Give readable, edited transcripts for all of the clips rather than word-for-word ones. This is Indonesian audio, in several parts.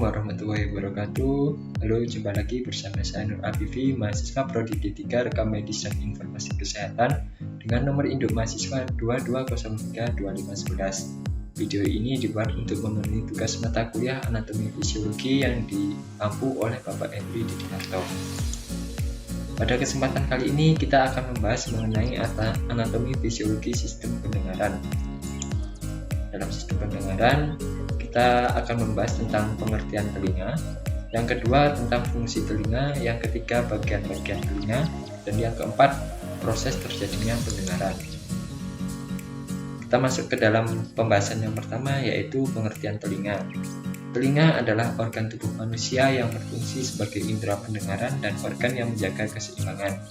warahmatullahi wabarakatuh. Halo, jumpa lagi bersama saya Nur Afifi, mahasiswa Prodi D3 Rekam Medis dan Informasi Kesehatan dengan nomor induk mahasiswa 22032511. Video ini dibuat untuk memenuhi tugas mata kuliah Anatomi Fisiologi yang diampu oleh Bapak Henry Didiarto. Pada kesempatan kali ini kita akan membahas mengenai anatomi fisiologi sistem pendengaran. Dalam sistem pendengaran, kita akan membahas tentang pengertian telinga, yang kedua tentang fungsi telinga, yang ketiga bagian-bagian telinga, dan yang keempat proses terjadinya pendengaran. Kita masuk ke dalam pembahasan yang pertama, yaitu pengertian telinga. Telinga adalah organ tubuh manusia yang berfungsi sebagai indera pendengaran dan organ yang menjaga keseimbangan.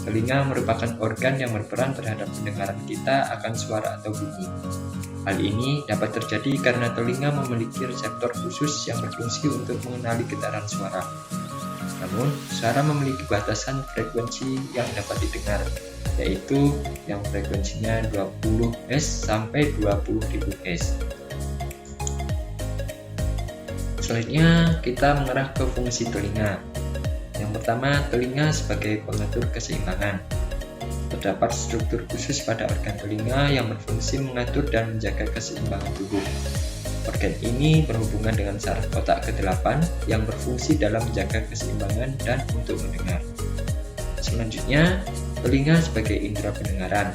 Telinga merupakan organ yang berperan terhadap pendengaran kita akan suara atau bunyi. Hal ini dapat terjadi karena telinga memiliki reseptor khusus yang berfungsi untuk mengenali getaran suara. Namun, suara memiliki batasan frekuensi yang dapat didengar, yaitu yang frekuensinya 20 Hz sampai 20.000 Hz. Selanjutnya, kita mengarah ke fungsi telinga. Yang pertama, telinga sebagai pengatur keseimbangan. Terdapat struktur khusus pada organ telinga yang berfungsi mengatur dan menjaga keseimbangan tubuh. Organ ini berhubungan dengan saraf otak ke-8 yang berfungsi dalam menjaga keseimbangan dan untuk mendengar. Selanjutnya, telinga sebagai indera pendengaran.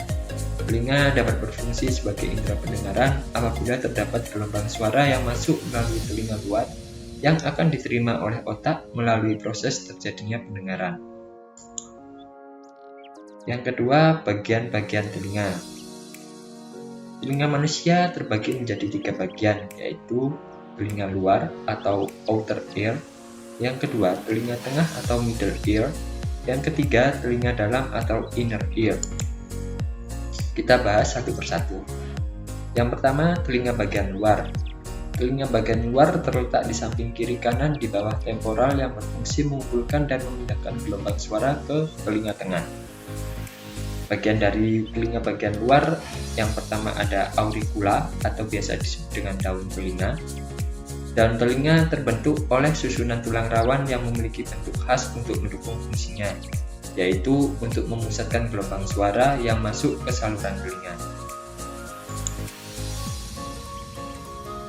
Telinga dapat berfungsi sebagai indera pendengaran apabila terdapat gelombang suara yang masuk melalui telinga luar yang akan diterima oleh otak melalui proses terjadinya pendengaran. Yang kedua, bagian-bagian telinga. Telinga manusia terbagi menjadi 3 bagian, yaitu telinga luar atau outer ear, yang kedua telinga tengah atau middle ear, yang ketiga telinga dalam atau inner ear. Kita bahas satu persatu. Yang pertama, telinga bagian luar. Telinga bagian luar terletak di samping kiri kanan di bawah temporal yang berfungsi mengumpulkan dan memindahkan gelombang suara ke telinga tengah. Bagian dari telinga bagian luar, yang pertama ada auricula atau biasa disebut dengan daun telinga. Daun telinga terbentuk oleh susunan tulang rawan yang memiliki bentuk khas untuk mendukung fungsinya, yaitu untuk memusatkan gelombang suara yang masuk ke saluran telinga.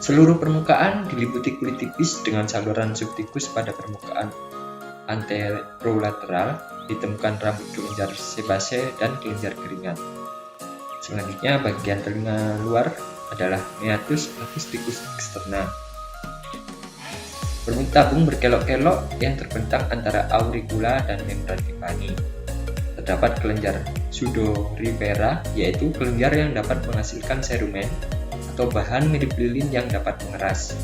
Seluruh permukaan diliputi kulit tipis dengan saluran subtikus pada permukaan anterolateral. Ditemukan rambut kelenjar sebase dan kelenjar keringat. Selanjutnya, bagian telinga luar adalah meatus acusticus externa. Bertabung berkelok-kelok yang terbentang antara auricula dan membran timpani. Terdapat kelenjar pseudorifera, yaitu kelenjar yang dapat menghasilkan serumen atau bahan mirip lilin yang dapat mengeras.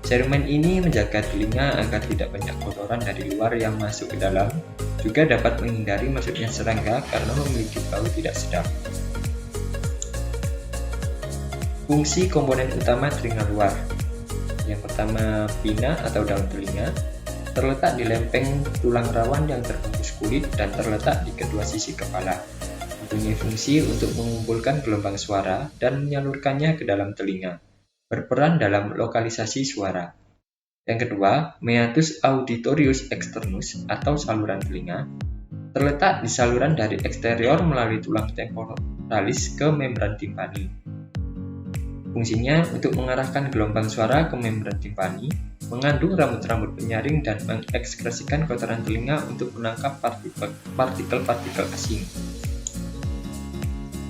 Serumen ini menjaga telinga agar tidak banyak kotoran dari luar yang masuk ke dalam, juga dapat menghindari masuknya serangga karena memiliki bau tidak sedap. Fungsi komponen utama telinga luar. Yang pertama, pinna atau daun telinga, terletak di lempeng tulang rawan yang terbungkus kulit dan terletak di kedua sisi kepala. Mempunyai fungsi untuk mengumpulkan gelombang suara dan menyalurkannya ke dalam telinga, berperan dalam lokalisasi suara. Yang kedua, meatus auditorius externus atau saluran telinga, terletak di saluran dari eksterior melalui tulang temporalis ke membran timpani. Fungsinya untuk mengarahkan gelombang suara ke membran timpani, mengandung rambut-rambut penyaring dan mengekskresikan kotoran telinga untuk menangkap partikel-partikel asing.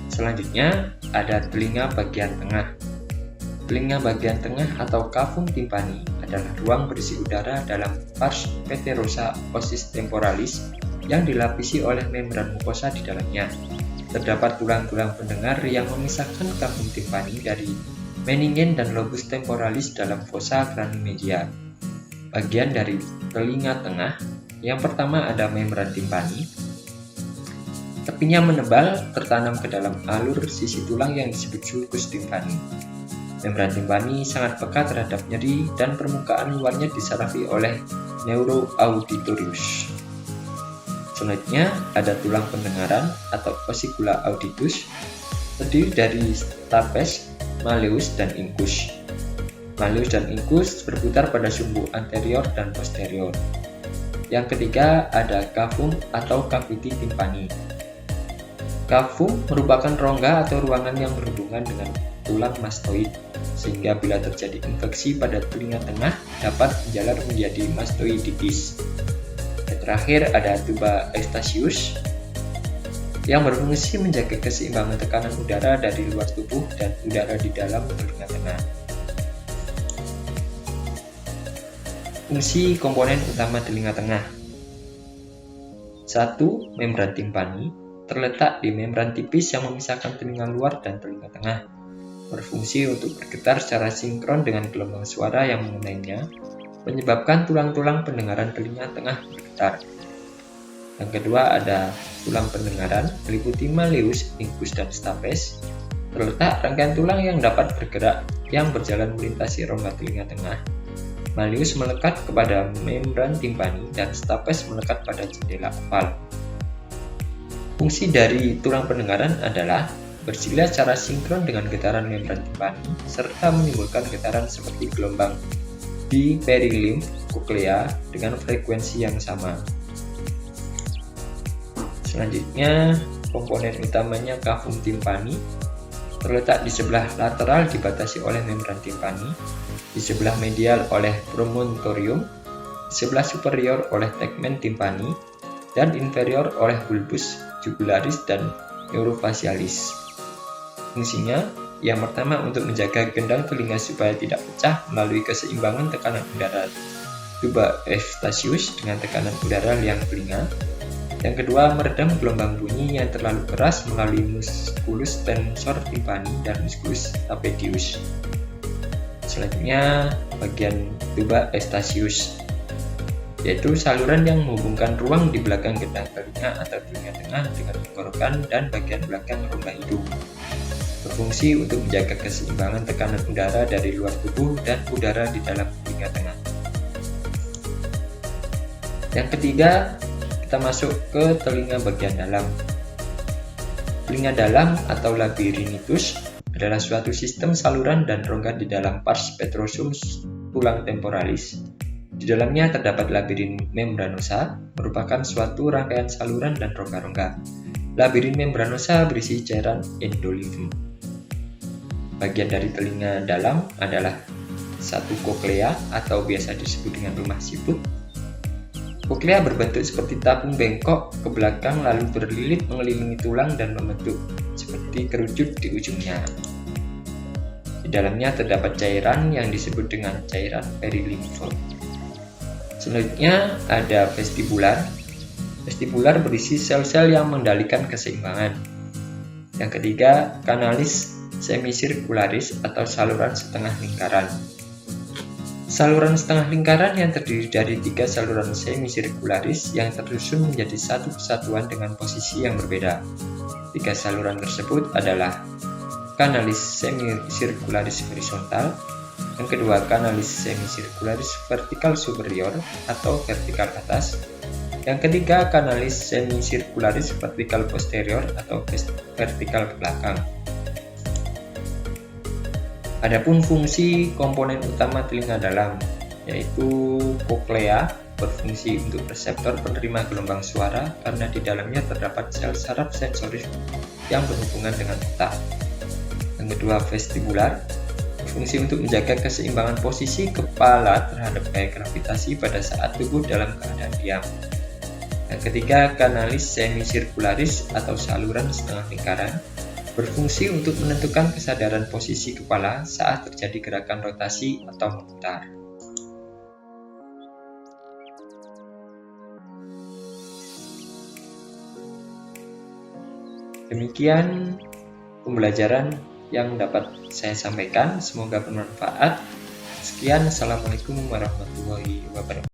Selanjutnya, ada telinga bagian tengah. Telinga bagian tengah atau cavum timpani adalah ruang berisi udara dalam pars peterosa ossis temporalis yang dilapisi oleh membran mukosa di dalamnya. Terdapat tulang-tulang pendengar yang memisahkan cavum timpani dari meningen dan lobus temporalis dalam fossa cranimedia. Bagian dari telinga tengah, yang pertama ada membran timpani. Tepinya menebal, tertanam ke dalam alur sisi tulang yang disebut sulcus timpani. Membran timpani sangat peka terhadap nyeri dan permukaan luarnya disarafi oleh neuroauditorius. Selanjutnya ada tulang pendengaran atau ossicula auditus, terdiri dari stapes, malleus, dan incus. Malleus dan incus berputar pada sumbu anterior dan posterior. Yang ketiga ada cavum atau cavity timpani. Cavum merupakan rongga atau ruangan yang berhubungan dengan tulang mastoid, sehingga bila terjadi infeksi pada telinga tengah dapat menjalar menjadi mastoiditis. Dan terakhir ada tuba eustachius yang berfungsi menjaga keseimbangan tekanan udara dari luar tubuh dan udara di dalam telinga tengah. Fungsi komponen utama telinga tengah. 1. Membran timpani terletak di membran tipis yang memisahkan telinga luar dan telinga tengah. Berfungsi untuk bergetar secara sinkron dengan gelombang suara yang mengenainya, menyebabkan tulang-tulang pendengaran telinga tengah bergetar. Yang kedua ada tulang pendengaran, meliputi malleus, incus, dan stapes. Terletak rangkaian tulang yang dapat bergerak yang berjalan melintasi rongga telinga tengah. Malleus melekat kepada membran timpani dan stapes melekat pada jendela oval. Fungsi dari tulang pendengaran adalah bersila secara sinkron dengan getaran membran timpani serta menimbulkan getaran seperti gelombang di perilimf koklea dengan frekuensi yang sama. Selanjutnya, komponen utamanya cavum timpani terletak di sebelah lateral dibatasi oleh membran timpani, di sebelah medial oleh promontorium, di sebelah superior oleh tegmen timpani, dan inferior oleh bulbus jugularis dan neurofacialis. Fungsinya, yang pertama untuk menjaga gendang telinga supaya tidak pecah melalui keseimbangan tekanan udara tuba eustachius dengan tekanan udara liang telinga. Yang kedua, meredam gelombang bunyi yang terlalu keras melalui musculus tensor timpani dan musculus tapezius. Selanjutnya, bagian tuba eustachius, yaitu saluran yang menghubungkan ruang di belakang gendang telinga atau telinga tengah dengan tenggorokan dan bagian belakang rongga hidung. Berfungsi untuk menjaga keseimbangan tekanan udara dari luar tubuh dan udara di dalam telinga tengah. Yang ketiga, kita masuk ke telinga bagian dalam. Telinga dalam atau labyrinthitis adalah suatu sistem saluran dan rongga di dalam pars petrosum tulang temporalis. Di dalamnya terdapat labirin membranosa, merupakan suatu rangkaian saluran dan rongga-rongga. Labirin membranosa berisi cairan endolimf. Bagian dari telinga dalam adalah satu koklea atau biasa disebut dengan rumah siput. Koklea berbentuk seperti tabung bengkok ke belakang lalu berlilit mengelilingi tulang dan membentuk seperti kerucut di ujungnya. Di dalamnya terdapat cairan yang disebut dengan cairan perilimf. Selanjutnya ada vestibular. Vestibular berisi sel-sel yang mengendalikan keseimbangan. Yang ketiga, kanalis semisirkularis atau saluran setengah lingkaran. Saluran setengah lingkaran yang terdiri dari 3 saluran semisirkularis yang tersusun menjadi satu kesatuan dengan posisi yang berbeda. 3 saluran tersebut adalah kanalis semisirkularis horizontal, yang kedua kanalis semisirkularis vertikal superior atau vertikal atas, yang ketiga kanalis semisirkularis vertikal posterior atau vertikal belakang. Adapun fungsi komponen utama telinga dalam, yaitu koklea, berfungsi untuk reseptor penerima gelombang suara karena di dalamnya terdapat sel saraf sensoris yang berhubungan dengan otak. Yang kedua, vestibular, berfungsi untuk menjaga keseimbangan posisi kepala terhadap gaya gravitasi pada saat tubuh dalam keadaan diam. Yang ketiga, kanalis semisirkularis atau saluran setengah lingkaran, berfungsi untuk menentukan kesadaran posisi kepala saat terjadi gerakan rotasi atau memutar. Demikian pembelajaran yang dapat saya sampaikan, semoga bermanfaat. Sekian, Assalamualaikum warahmatullahi wabarakatuh.